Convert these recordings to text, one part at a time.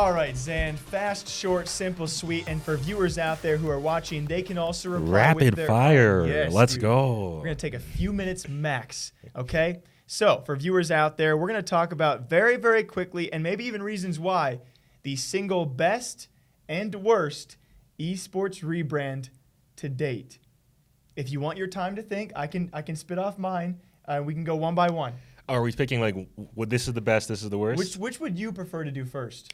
All right, Zan, fast, short, simple, sweet, and for viewers out there who are watching, they can also reply with Rapid their fire. Yes, Let's dude. go. We're going to take a few minutes max, okay? So, for viewers out there, we're going to talk about very, very quickly, and maybe even reasons why, the single best and worst esports rebrand to date. If you want your time to think, I can spit off mine. We can go one by one. Are we picking like, this is the best, this is the worst? Which would you prefer to do first?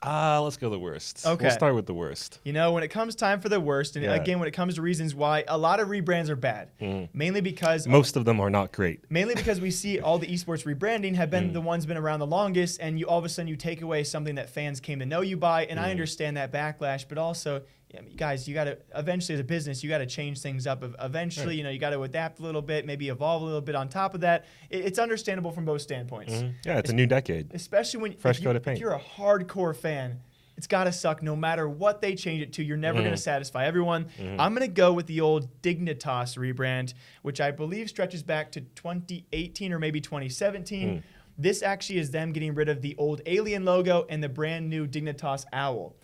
Let's go the worst. Okay. We'll start with the worst. You know, when it comes time for the worst, and again, when it comes to reasons why, a lot of rebrands are bad. Mainly because most of them are not great. Mainly because we see all the esports rebranding have been the ones been around the longest, and you all of a sudden you take away something that fans came to know you by, and I understand that backlash, but also, guys, you got to eventually as a business, you got to change things up. Eventually, you know, you got to adapt a little bit, maybe evolve a little bit on top of that. It's understandable from both standpoints. Yeah, it's a new decade. Especially when fresh coat of paint. If you're a hardcore fan, it's got to suck no matter what they change it to. You're never going to satisfy everyone. I'm going to go with the old Dignitas rebrand, which I believe stretches back to 2018 or maybe 2017. This actually is them getting rid of the old alien logo and the brand new Dignitas owl.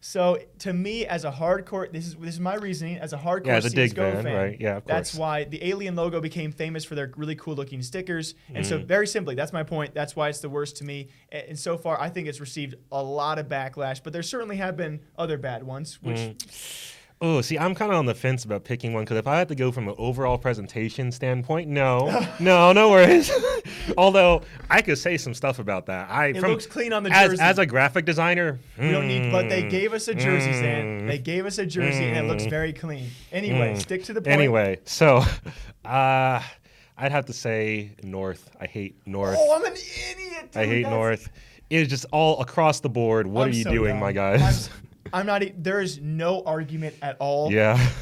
So to me, as a hardcore, this is my reasoning. As a hardcore as a dig CSGO fan, right? Yeah, of course. that's why the alien logo became famous for their really cool looking stickers. And so very simply, that's my point. That's why it's the worst to me. And so far, I think it's received a lot of backlash, but there certainly have been other bad ones, which... Oh, see, I'm kind of on the fence about picking one because if I had to go from an overall presentation standpoint, no worries. Although I could say some stuff about that. It looks clean on the jersey. As a graphic designer, we don't need, but they gave us a jersey, Stan. They gave us a jersey, and it looks very clean. Anyway, stick to the point. Anyway, so I'd have to say North. I hate North. Oh, I'm an idiot, dude. I hate North. It's just all across the board. What are you doing, my guys? I'm not. There is no argument at all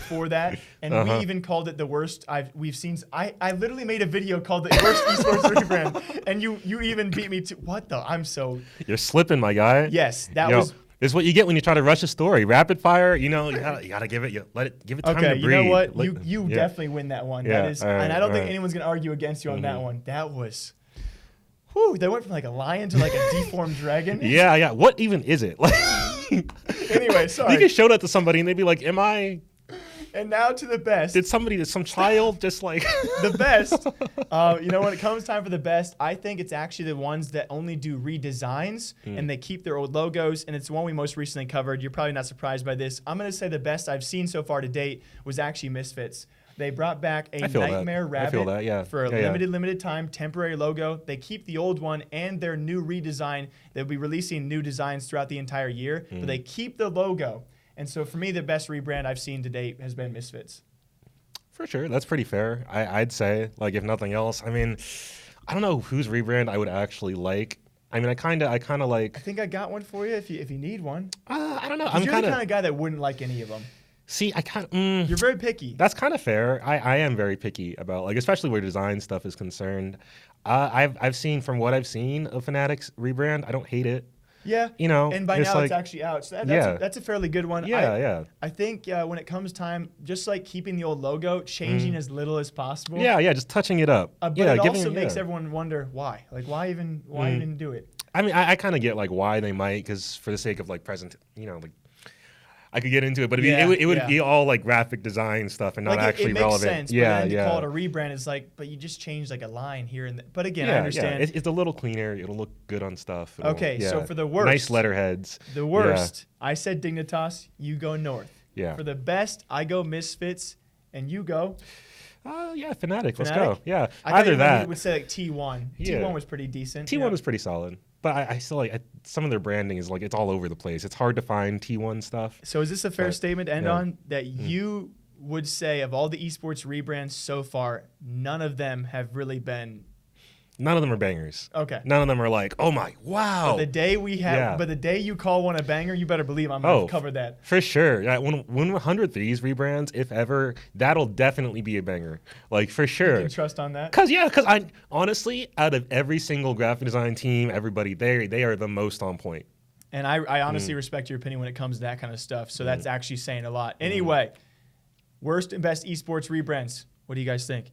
for that, and we even called it the worst we've seen. I literally made a video called the worst esports rebrand, and you even beat me to what the? I'm so. You're slipping, my guy. Yes, that was. This is what you get when you try to rush a story. Rapid fire, you know, you gotta give it time to breathe. You know what? You definitely win that one. Yeah, that is, and I don't think anyone's gonna argue against you on that one. That was. Whew, they went from like a lion to like a deformed dragon. Yeah. What even is it? Like, anyway, sorry. You can show that to somebody and they'd be like, "Am I?" And now to the best. Did some child just like the best? You know, when it comes time for the best, I think it's actually the ones that only do redesigns and they keep their old logos. And it's the one we most recently covered. You're probably not surprised by this. I'm going to say the best I've seen so far to date was actually Misfits. They brought back a Nightmare Rabbit for a limited time temporary logo. They keep the old one and their new redesign. They'll be releasing new designs throughout the entire year, but they keep the logo. And so for me, the best rebrand I've seen to date has been Misfits. For sure. That's pretty fair. I'd say, like, if nothing else. I mean, I don't know whose rebrand I would actually like. I mean, I kind of like... I think I got one for you if you need one. I don't know. You're the kind of guy that wouldn't like any of them. See, I kind of... You're very picky. That's kind of fair. I am very picky about, like, especially where design stuff is concerned. I've seen, from what I've seen of Fnatic's rebrand, I don't hate it. Yeah. You know, and by now it's actually out. So that's a fairly good one. Yeah. I think when it comes time, just like keeping the old logo, changing as little as possible. Yeah, just touching it up. But it also makes everyone wonder why. Like, why even do it? I mean, I kind of get like why they might, because for the sake of like like I could get into it, but it would be all like graphic design stuff and not actually relevant. It makes sense. But then to call it a rebrand is like, but you just changed like a line here and there. But again, I understand. It's a little cleaner. It'll look good on stuff. So for the worst, nice letterheads. The worst, I said Dignitas. You go North. Yeah. For the best, I go Misfits, and you go. Fnatic. Let's go. Yeah. Either that. You would say like T1. Yeah. T1 was pretty decent. T1 was pretty solid. But I still like some of their branding is like it's all over the place. It's hard to find T1 stuff. So is this a fair statement to end on that you would say of all the esports rebrands so far, none of them have really been... None of them are bangers. Okay. None of them are like, oh my, wow. But the day you call one a banger, you better believe I'm going to cover that. For sure. Yeah, when 100 of these rebrands, if ever, that'll definitely be a banger. Like, for sure. You can trust on that? Because I honestly, out of every single graphic design team, everybody, they are the most on point. And I honestly respect your opinion when it comes to that kind of stuff. So that's actually saying a lot. Anyway, worst and best esports rebrands. What do you guys think?